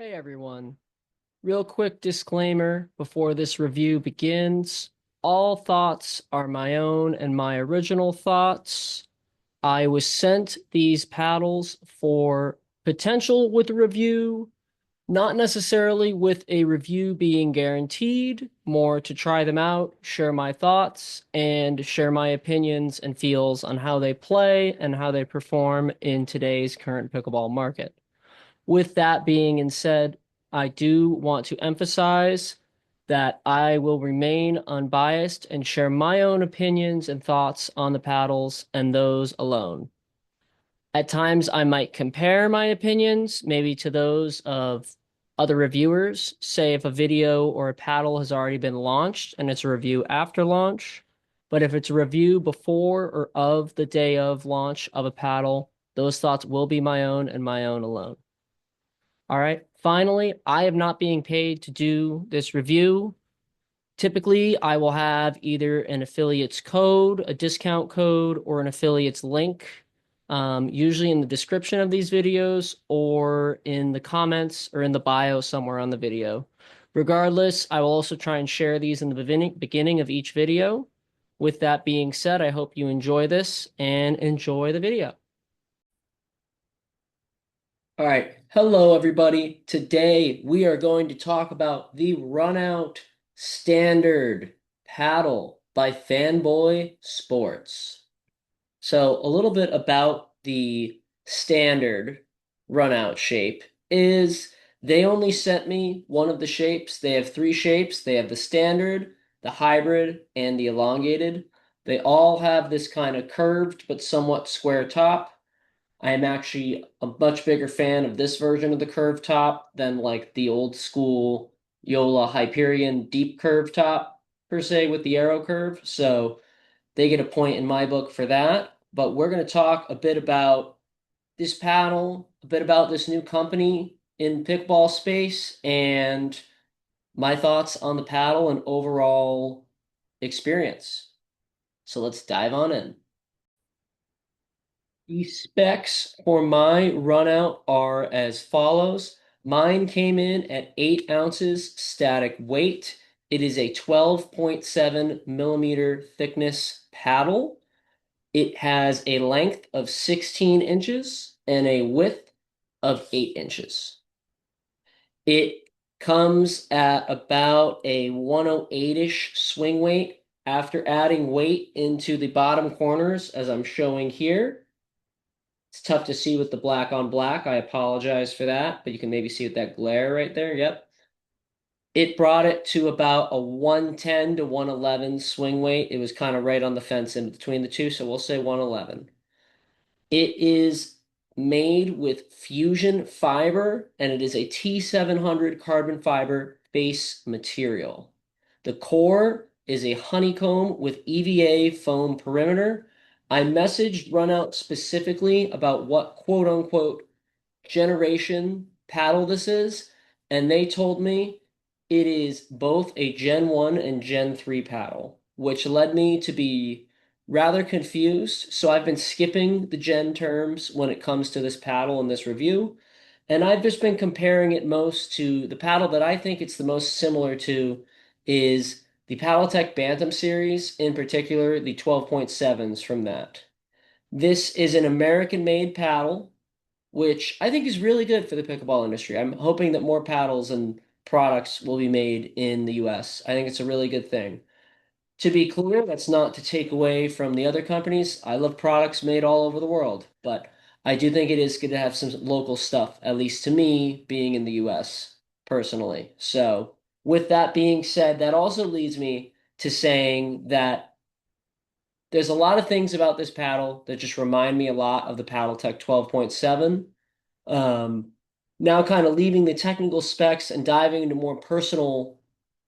Hey everyone, real quick disclaimer before this review begins. All thoughts are my own and my original thoughts. I was sent these paddles for potential with a review, not necessarily with a review being guaranteed, more to try them out, share my thoughts, and share my opinions and feels on how they play and how they perform in today's current pickleball market. With that being said, I do want to emphasize that I will remain unbiased and share my own opinions and thoughts on the paddles and those alone. At times, I might compare my opinions maybe to those of other reviewers. Say if a video or a paddle has already been launched and it's a review after launch. But if it's a review before or of the day of launch of a paddle, those thoughts will be my own and my own alone. All right. Finally, I am not being paid to do this review. Typically, I will have either an affiliate's code, a discount code, or an affiliate's link, usually in the description of these videos or in the comments or in the bio somewhere on the video. Regardless, I will also try and share these in the beginning of each video. With that being said, I hope you enjoy this and enjoy the video. All right. Hello, everybody. Today we are going to talk about the Runout Standard Paddle by Fanboy Sports. So, a little bit about the standard Runout shape is they only sent me one of the shapes. They have three shapes. They have the standard, the hybrid, and the elongated. They all have this kind of curved but somewhat square top. I am actually a much bigger fan of this version of the curve top than like the old school Yola Hyperion deep curve top per se with the arrow curve. So they get a point in my book for that. But we're going to talk a bit about this paddle, a bit about this new company in pickleball space, and my thoughts on the paddle and overall experience. So let's dive on in. The specs for my runout are as follows. Mine came in at 8 ounces static weight. It is a 12.7 millimeter thickness paddle. It has a length of 16 inches and a width of 8 inches. It comes at about a 108-ish swing weight after adding weight into the bottom corners, as I'm showing here. It's tough to see with the black on black. I apologize for that, but you can maybe see with that glare right there. Yep. It brought it to about a 110 to 111 swing weight. It was kind of right on the fence in between the two, so we'll say 111. It is made with fusion fiber, and it is a T700 carbon fiber base material. The core is a honeycomb with EVA foam perimeter. I messaged Runout specifically about what quote unquote generation paddle this is, and they told me it is both a Gen 1 and Gen 3 paddle, which led me to be rather confused. So I've been skipping the Gen terms when it comes to this paddle in this review, and I've just been comparing it most to the paddle that I think it's the most similar to is the Paddletech Bantam series, in particular the 12.7s from that. This is an American-made paddle which I think is really good for the pickleball industry. I'm hoping that more paddles and products will be made in the US. I think it's a really good thing. To be clear, that's not to take away from the other companies. I love products made all over the world, but I do think it is good to have some local stuff, at least to me, being in the US personally. So, with that being said, that also leads me to saying that there's a lot of things about this paddle that just remind me a lot of the Paddletech 12.7. Um, Now, kind of leaving the technical specs and diving into more personal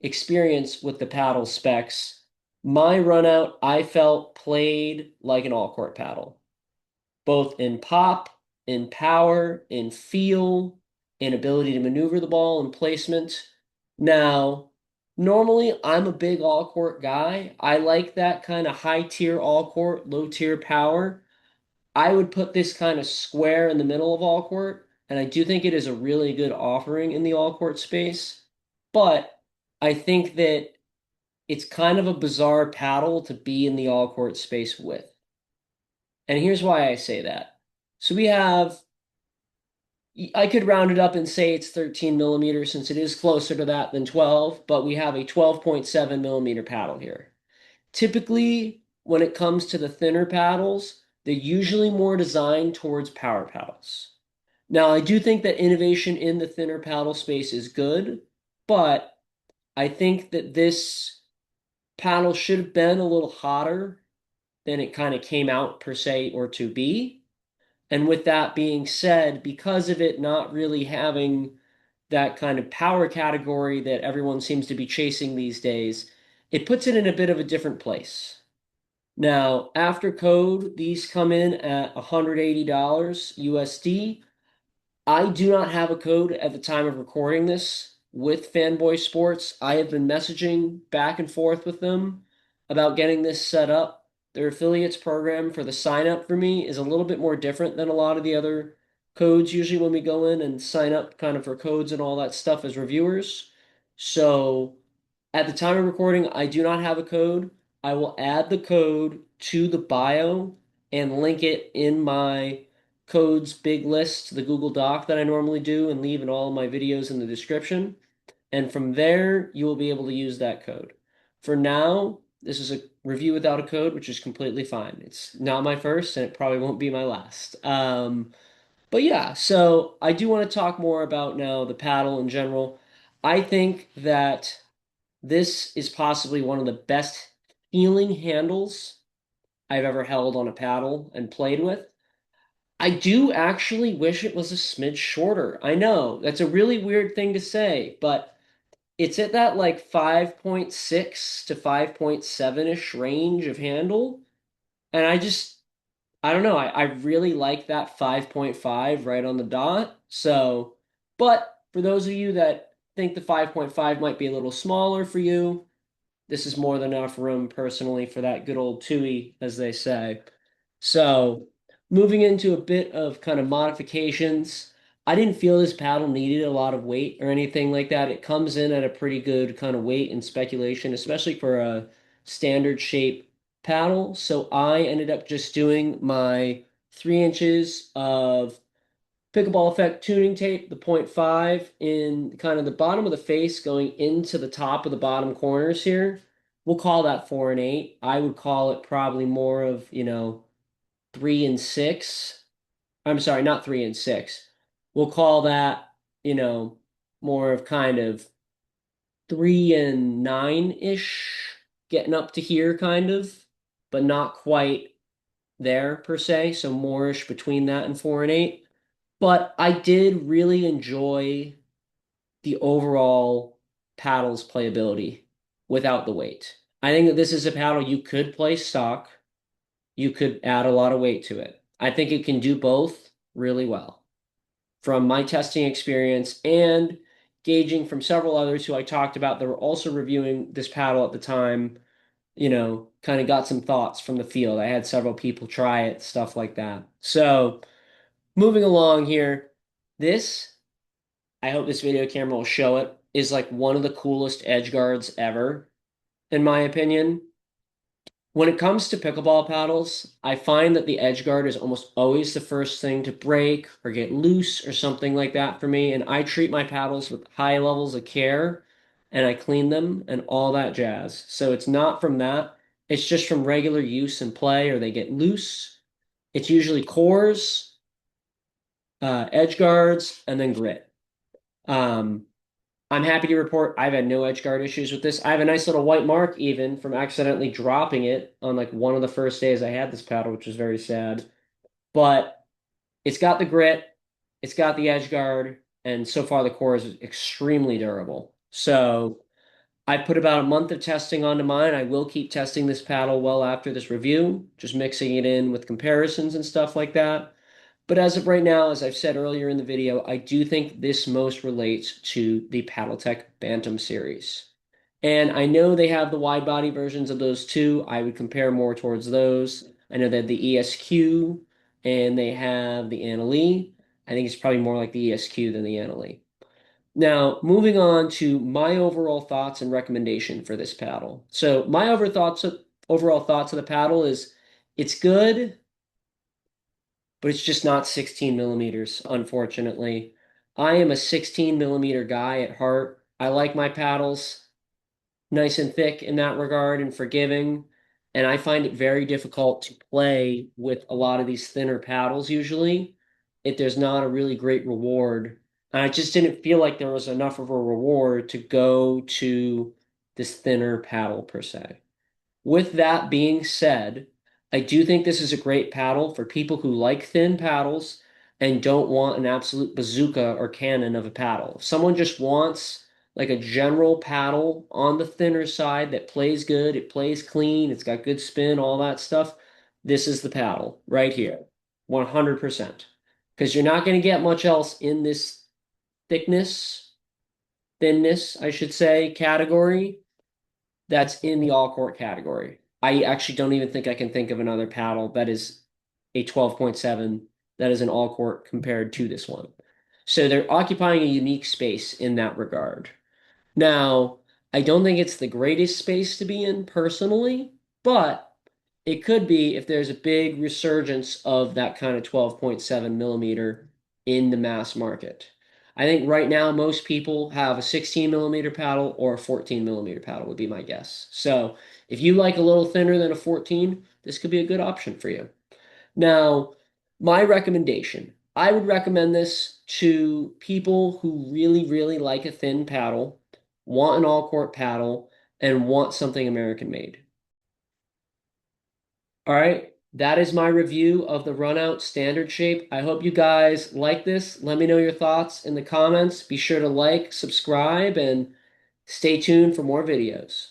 experience with the paddle specs, my runout I felt played like an all court paddle, both in pop, in power, in feel, in ability to maneuver the ball and placement. Now, normally I'm a big all court guy. I like that kind of high tier all court, low tier power. I would put this kind of square in the middle of all court, and I do think it is a really good offering in the all court space. But I think that it's kind of a bizarre paddle to be in the all court space with. And here's why I say that. So we have, I could round it up and say it's 13 millimeters since it is closer to that than 12, but we have a 12.7 millimeter paddle here. Typically, when it comes to the thinner paddles, they're usually more designed towards power paddles. Now, I do think that innovation in the thinner paddle space is good, but I think that this paddle should have been a little hotter than it kind of came out per se or to be. And with that being said, because of it not really having that kind of power category that everyone seems to be chasing these days, it puts it in a bit of a different place. Now, after code, these come in at $180 USD. I do not have a code at the time of recording this with Fanboy Sports. I have been messaging back and forth with them about getting this set up. Their affiliates program for the sign up for me is a little bit more different than a lot of the other codes. Usually, when we go in and sign up kind of for codes and all that stuff as reviewers. So, at the time of recording, I do not have a code. I will add the code to the bio and link it in my codes big list, the Google Doc that I normally do, and leave in all of my videos in the description. And from there, you will be able to use that code. For now, this is a review without a code, which is completely fine. It's not my first, and it probably won't be my last. But yeah, so I do want to talk more about now the paddle in general. I think that this is possibly one of the best feeling handles I've ever held on a paddle and played with. I do actually wish it was a smidge shorter. I know that's a really weird thing to say, but it's at that like 5.6 to 5.7-ish range of handle. And I don't know. I really like that 5.5 right on the dot. So, but for those of you that think the 5.5 might be a little smaller for you, this is more than enough room personally for that good old Tui, as they say. So, moving into a bit of kind of modifications, I didn't feel this paddle needed a lot of weight or anything like that. It comes in at a pretty good kind of weight and speculation, especially for a standard shape paddle. So, I ended up just doing my 3 inches of Pickleball Effect tuning tape, the point 0.5 in kind of the bottom of the face going into the top of the bottom corners here. We'll call that 4 and 8. I would call it probably more of, 3 and 6. I'm sorry, not 3 and 6. We'll call that, you know, more of kind of 3 and 9-ish, getting up to here kind of, but not quite there per se. So more-ish between that and 4 and 8. But I did really enjoy the overall paddle's playability without the weight. I think that this is a paddle you could play stock. You could add a lot of weight to it. I think it can do both really well. From my testing experience and gauging from several others who I talked about that were also reviewing this paddle at the time, kind of got some thoughts from the field. I had several people try it, stuff like that. So, moving along here, this, I hope this video camera will show it, is like one of the coolest edge guards ever, in my opinion. When it comes to pickleball paddles, I find that the edge guard is almost always the first thing to break or get loose or something like that for me. And I treat my paddles with high levels of care and I clean them and all that jazz. So it's not from that. It's just from regular use and play or they get loose. It's usually cores, edge guards, and then grit. Um, I'm happy to report I've had no edge guard issues with this. I have a nice little white mark even from accidentally dropping it on like one of the first days I had this paddle, which was very sad. But it's got the grit, it's got the edge guard, and so far the core is extremely durable. So I put about a month of testing onto mine. I will keep testing this paddle well after this review, just mixing it in with comparisons and stuff like that. But as of right now, as I've said earlier in the video, I do think this most relates to the Paddletech Bantam series. And I know they have the wide body versions of those too. I would compare more towards those. I know they have the ESQ and they have the Annalee. I think it's probably more like the ESQ than the Annalee. Now, moving on to my overall thoughts and recommendation for this paddle. So my overall thoughts of the paddle is it's good, but it's just not 16 millimeters, unfortunately. I am a 16 millimeter guy at heart. I like my paddles nice and thick in that regard and forgiving. And I find it very difficult to play with a lot of these thinner paddles usually if there's not a really great reward. And I just didn't feel like there was enough of a reward to go to this thinner paddle per se. With that being said, I do think this is a great paddle for people who like thin paddles and don't want an absolute bazooka or cannon of a paddle. If someone just wants like a general paddle on the thinner side that plays good, it plays clean, it's got good spin, all that stuff, this is the paddle right here, 100%. Because you're not going to get much else in this thinness, I should say, category that's in the all court category. I actually don't even think I can think of another paddle that is a 12.7 that is an all court compared to this one. So they're occupying a unique space in that regard. Now, I don't think it's the greatest space to be in personally, but it could be if there's a big resurgence of that kind of 12.7 millimeter in the mass market. I think right now most people have a 16 millimeter paddle or a 14 millimeter paddle would be my guess. So if you like a little thinner than a 14, this could be a good option for you. Now, my recommendation, I would recommend this to people who really, really like a thin paddle, want an all-court paddle, and want something American made. All right, that is my review of the Runout standard shape. I hope you guys like this. Let me know your thoughts in the comments. Be sure to like, subscribe, and stay tuned for more videos.